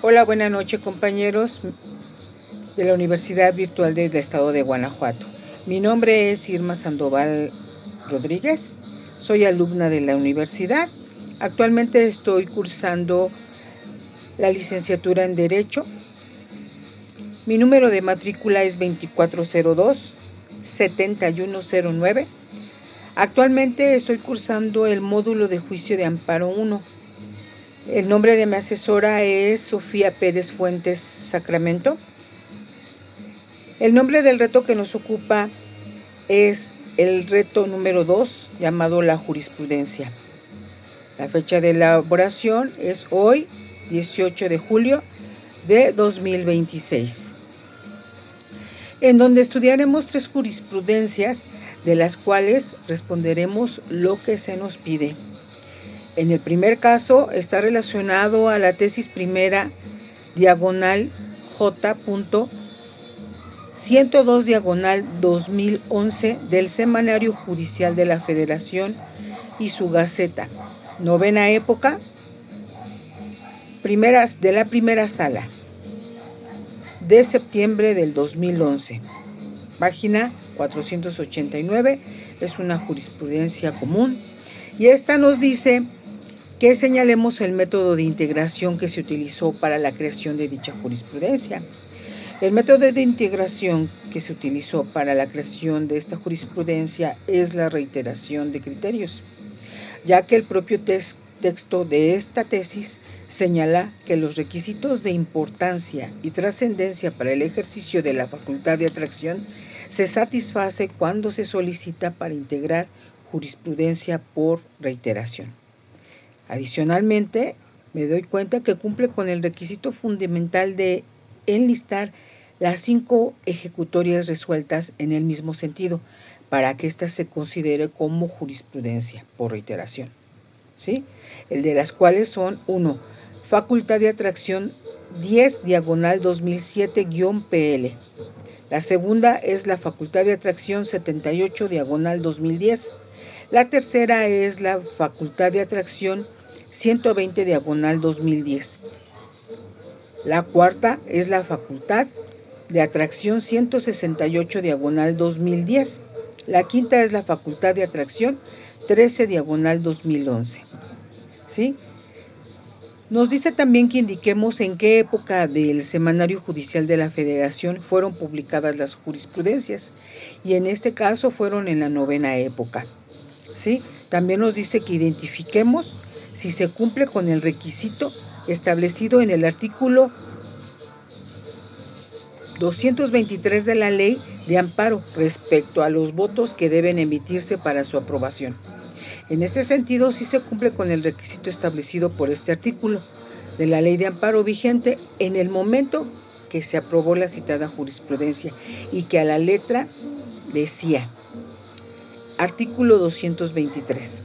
Hola, buenas noches compañeros de la Universidad Virtual del Estado de Guanajuato. Mi nombre es Irma Sandoval Rodríguez, soy alumna de la universidad. Actualmente estoy cursando la licenciatura en Derecho. Mi número de matrícula es 2402-7109. Actualmente estoy cursando el módulo de juicio de amparo 1. El nombre de mi asesora es Sofía Pérez Fuentes Sacramento. El nombre del reto que nos ocupa es el reto número 2, llamado la jurisprudencia. La fecha de elaboración es hoy, 18 de julio de 2026, en donde estudiaremos 3 jurisprudencias, de las cuales responderemos lo que se nos pide. En el primer caso está relacionado a la tesis primera, diagonal J. 102 diagonal 2011 del Semanario Judicial de la Federación y su Gaceta, novena época, de la primera sala, de septiembre del 2011. Página 489, es una jurisprudencia común, y esta nos dice que señalemos el método de integración que se utilizó para la creación de dicha jurisprudencia. El método de integración que se utilizó para la creación de esta jurisprudencia es la reiteración de criterios, ya que el propio texto de esta tesis señala que los requisitos de importancia y trascendencia para el ejercicio de la facultad de atracción se satisface cuando se solicita para integrar jurisprudencia por reiteración. Adicionalmente, me doy cuenta que cumple con el requisito fundamental de enlistar las 5 ejecutorias resueltas en el mismo sentido para que ésta se considere como jurisprudencia por reiteración, ¿sí? El de las cuales son 1. Facultad de atracción 10 diagonal 2007-PL. La segunda es la facultad de atracción 78 diagonal 2010. La tercera es la facultad de atracción 120 diagonal 2010. La cuarta es la facultad de atracción 168 diagonal 2010. La quinta es la facultad de atracción 13 diagonal 2011. ¿Sí? Nos dice también que indiquemos en qué época del Semanario Judicial de la Federación fueron publicadas las jurisprudencias, y en este caso fueron en la novena época. ¿Sí? También nos dice que identifiquemos si se cumple con el requisito establecido en el artículo 223 de la Ley de Amparo respecto a los votos que deben emitirse para su aprobación. En este sentido, sí se cumple con el requisito establecido por este artículo de la Ley de Amparo vigente en el momento que se aprobó la citada jurisprudencia, y que a la letra decía: artículo 223.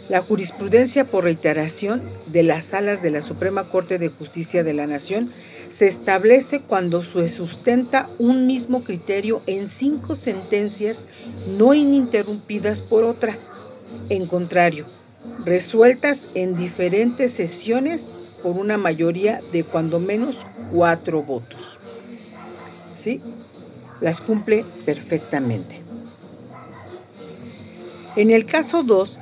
La jurisprudencia por reiteración de las salas de la Suprema Corte de Justicia de la Nación se establece cuando se sustenta un mismo criterio en 5 sentencias no ininterrumpidas por otra, en contrario, resueltas en diferentes sesiones por una mayoría de cuando menos 4 votos. ¿Sí? Las cumple perfectamente. En el caso 2,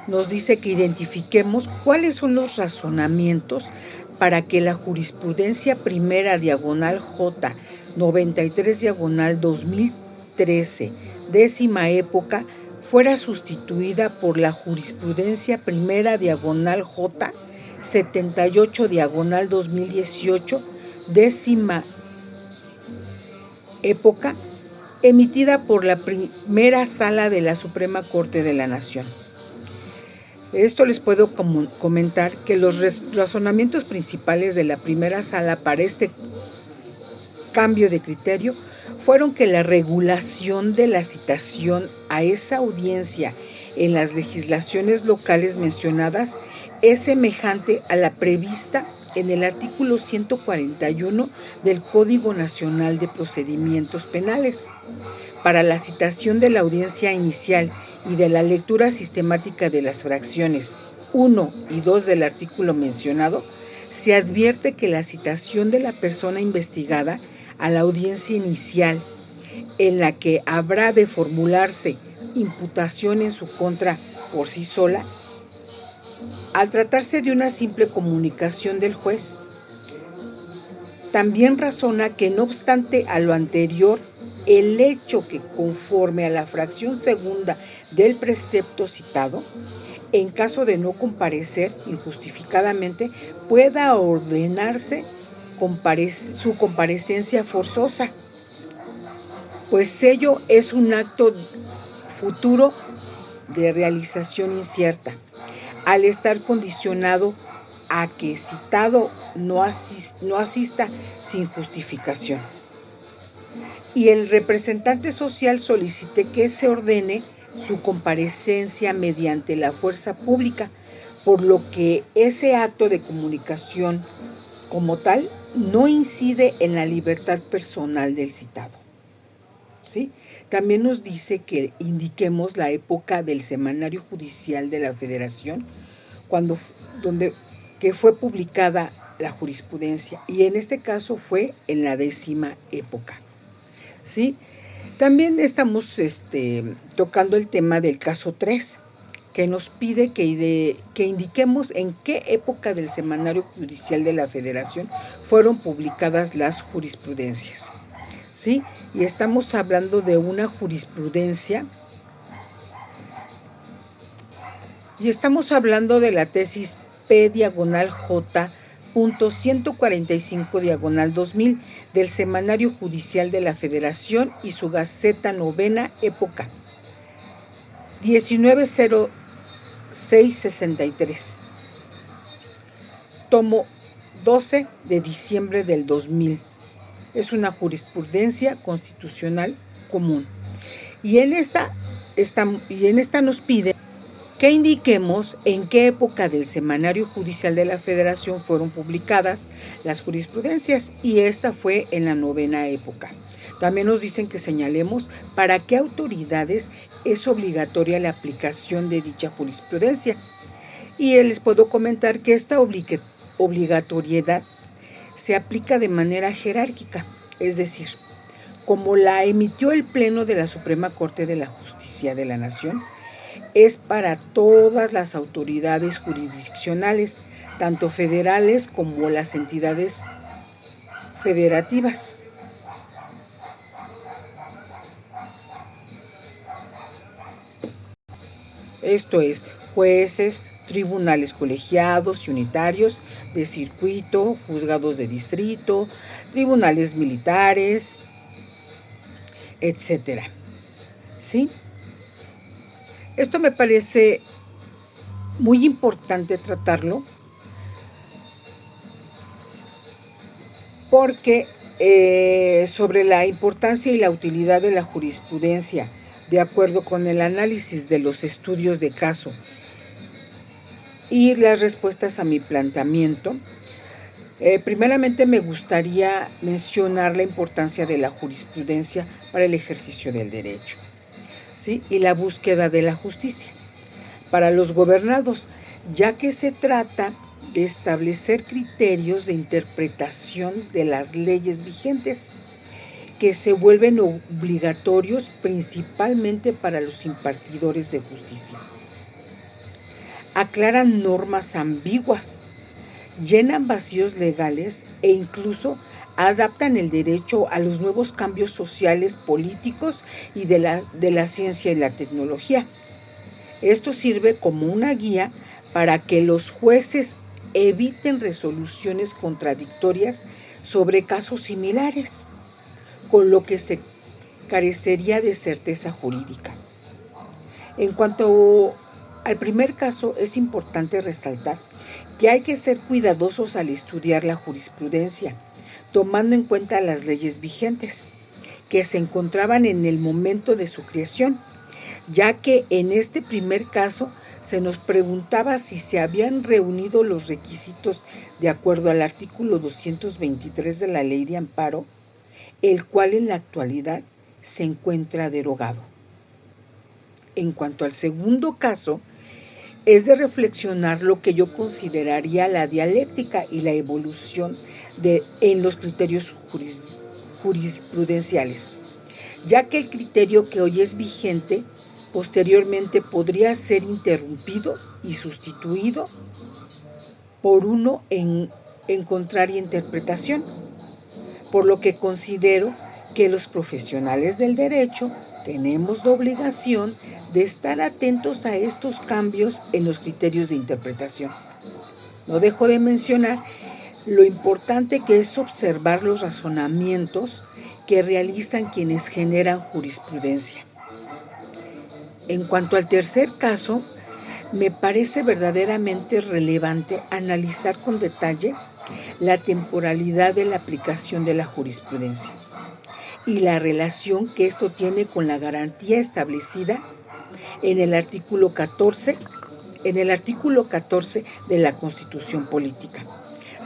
nos dice que identifiquemos cuáles son los razonamientos para que la jurisprudencia primera diagonal J 93 diagonal 2013 décima época fuera sustituida por la jurisprudencia primera diagonal J 78 diagonal 2018 décima época, emitida por la primera sala de la Suprema Corte de la Nación. Esto les puedo comentar que los razonamientos principales de la primera sala para este cambio de criterio fueron que la regulación de la citación a esa audiencia en las legislaciones locales mencionadas es semejante a la prevista en el artículo 141 del Código Nacional de Procedimientos Penales. Para la citación de la audiencia inicial y de la lectura sistemática de las fracciones 1 y 2 del artículo mencionado, se advierte que la citación de la persona investigada a la audiencia inicial, en la que habrá de formularse imputación en su contra por sí sola, al tratarse de una simple comunicación del juez, también razona que no obstante a lo anterior, el hecho que conforme a la fracción segunda del precepto citado, en caso de no comparecer injustificadamente, pueda ordenarse su comparecencia forzosa, pues ello es un acto futuro de realización incierta, al estar condicionado a que citado no asista sin justificación. Y el representante social solicite que se ordene su comparecencia mediante la fuerza pública, por lo que ese acto de comunicación como tal no incide en la libertad personal del citado. ¿Sí? También nos dice que indiquemos la época del Semanario Judicial de la Federación, que fue publicada la jurisprudencia, y en este caso fue en la 10ª época. ¿Sí? También estamos tocando el tema del caso 3, que nos pide que indiquemos en qué época del Semanario Judicial de la Federación fueron publicadas las jurisprudencias. ¿Sí? Y estamos hablando de una jurisprudencia, y estamos hablando de la tesis P/J.145/2000 del Semanario Judicial de la Federación y su Gaceta Novena Época 190663, tomo 12 de diciembre del 2000. Es una jurisprudencia constitucional común. Y en esta nos pide que indiquemos en qué época del Semanario Judicial de la Federación fueron publicadas las jurisprudencias, y esta fue en la 9ª época. También nos dicen que señalemos para qué autoridades es obligatoria la aplicación de dicha jurisprudencia. Y les puedo comentar que esta obligatoriedad se aplica de manera jerárquica, es decir, como la emitió el Pleno de la Suprema Corte de la Justicia de la Nación, es para todas las autoridades jurisdiccionales, tanto federales como las entidades federativas. Esto es, jueces, tribunales colegiados y unitarios de circuito, juzgados de distrito, tribunales militares, etcétera. ¿Sí? Esto me parece muy importante tratarlo porque sobre la importancia y la utilidad de la jurisprudencia, de acuerdo con el análisis de los estudios de caso y las respuestas a mi planteamiento, primeramente me gustaría mencionar la importancia de la jurisprudencia para el ejercicio del derecho, ¿sí? Y la búsqueda de la justicia para los gobernados, ya que se trata de establecer criterios de interpretación de las leyes vigentes, que se vuelven obligatorios principalmente para los impartidores de justicia. Aclaran normas ambiguas, llenan vacíos legales e incluso adaptan el derecho a los nuevos cambios sociales, políticos y de la ciencia y la tecnología. Esto sirve como una guía para que los jueces eviten resoluciones contradictorias sobre casos similares, con lo que se carecería de certeza jurídica. En cuanto al primer caso, es importante resaltar que hay que ser cuidadosos al estudiar la jurisprudencia, tomando en cuenta las leyes vigentes, que se encontraban en el momento de su creación, ya que en este primer caso se nos preguntaba si se habían reunido los requisitos de acuerdo al artículo 223 de la Ley de Amparo, el cual en la actualidad se encuentra derogado. En cuanto al segundo caso, es de reflexionar lo que yo consideraría la dialéctica y la evolución en los criterios jurisprudenciales, ya que el criterio que hoy es vigente posteriormente podría ser interrumpido y sustituido por uno en contraria interpretación, por lo que considero que los profesionales del derecho tenemos la obligación de estar atentos a estos cambios en los criterios de interpretación. No dejo de mencionar lo importante que es observar los razonamientos que realizan quienes generan jurisprudencia. En cuanto al tercer caso, me parece verdaderamente relevante analizar con detalle la temporalidad de la aplicación de la jurisprudencia y la relación que esto tiene con la garantía establecida en el artículo 14, de la Constitución Política,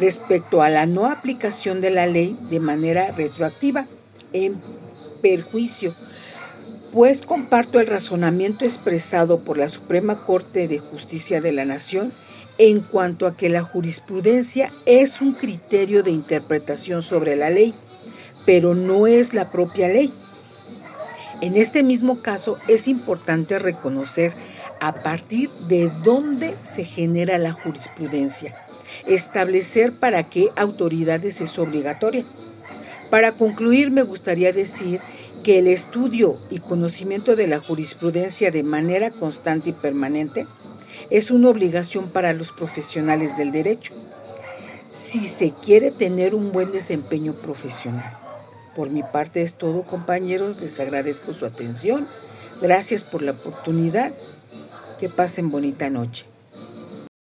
respecto a la no aplicación de la ley de manera retroactiva en perjuicio, pues comparto el razonamiento expresado por la Suprema Corte de Justicia de la Nación en cuanto a que la jurisprudencia es un criterio de interpretación sobre la ley, pero no es la propia ley. En este mismo caso es importante reconocer a partir de dónde se genera la jurisprudencia, establecer para qué autoridades es obligatoria. Para concluir, me gustaría decir que el estudio y conocimiento de la jurisprudencia de manera constante y permanente es una obligación para los profesionales del derecho, si se quiere tener un buen desempeño profesional. Por mi parte es todo, compañeros, les agradezco su atención, gracias por la oportunidad, que pasen bonita noche.